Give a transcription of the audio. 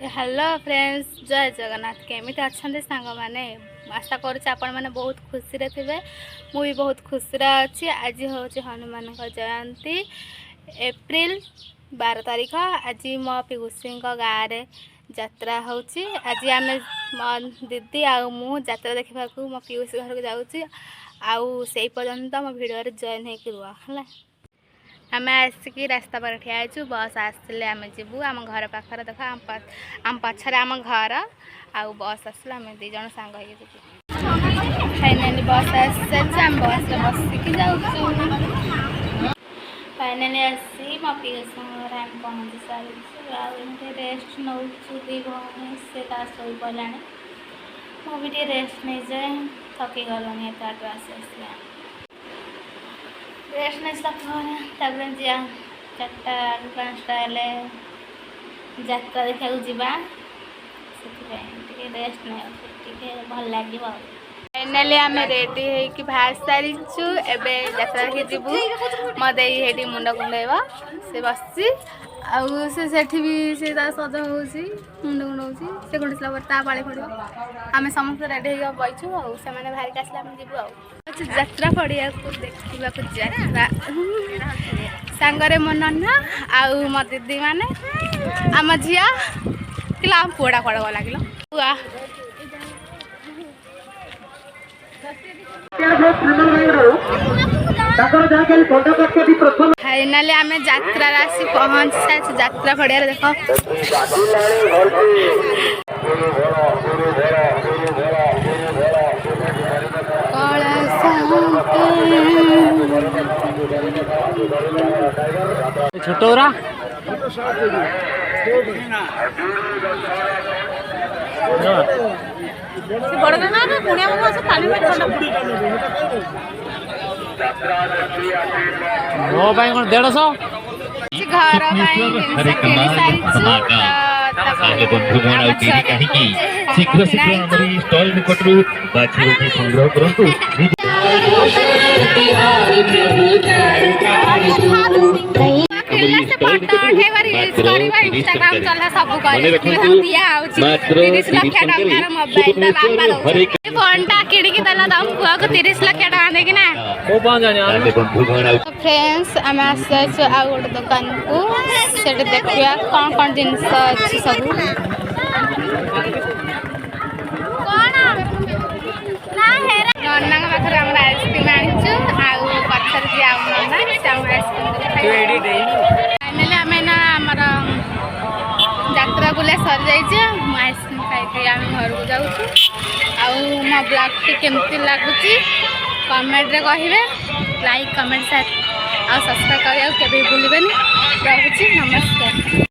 Hello friends, जय जगन्नाथ। केमिति अच्छे सांग मैंने आशा कर बहुत खुशी थे। मुझे बहुत खुशी अच्छी। आज हूँ हनुमान जयंती एप्रिल 12 तारीख। आज मो पिगुसी गाँव यात्रा होची। आज आम मो दीदी आउ यात्रा देखा मो पिगुसी घर को जाऊँगी। आउ से पर्यंत मो भिडियो जॉइन हो है। आम आसिक रास्ता पर ठिया होचु। बस आसले आम जीवु आम घर पाखर देख आम पछरे आम घर आउ बस आसला आम दी जन सांग फाइनाली बस आम बस बसिकी जाऊँ। फाइनाली आसी मो पिगुसी घर आम पहुँची सारी रेस्ट नौ दी भौणी से शो पड़ा। मुझे रेस्ट नहीं जाए थकी गलनी एत आस आस रेस्ट नहीं तापर जा 4टा 5टा यात्रा देखा जावा से रेस्ट नहीं भल लगे। फाइनाली आम रेडी होगी बाहर सारीचु। एवं यात्रा देखी जीवु। मत ये मुंड कुंडेब से बस आठी भी से सज हो मुंड कुंडे से कुंडी सारा पाली पड़ो। आम समस्त रेडी हो बैठू से बाहर के आसले जीवु यात्रा पड़िया को देखा सांगरे मो नना आउ मो दीदी माने आम झिया कि आम पुअटा कड़ लगे फाइनाली आम यात्रा आसी पहुँच सारी यात्रा पड़िया देख छोटोरा बड़ मो कौन 150 घर शीघ्र शीघ्र स्टल निकटू बाछी संग्रह करंतु। फ्रेंड्स आम आस गोटे दुकान को देखा कौन कौन जिनस अच्छी सब नना पाखे आम आइसक्रीम आनीचु आउ पचर जी फाइनाली आम आमर यात्रा बुला सर जाइए। आइसक्रीम खाई आम घर को जाऊँ। मो ब्लॉग टी केमती लगुच कमेंट रे कहिबे। लाइक कमेंट शेयर और सब्सक्राइब करिया केबे भूलिबेनी। रखुची नमस्कार।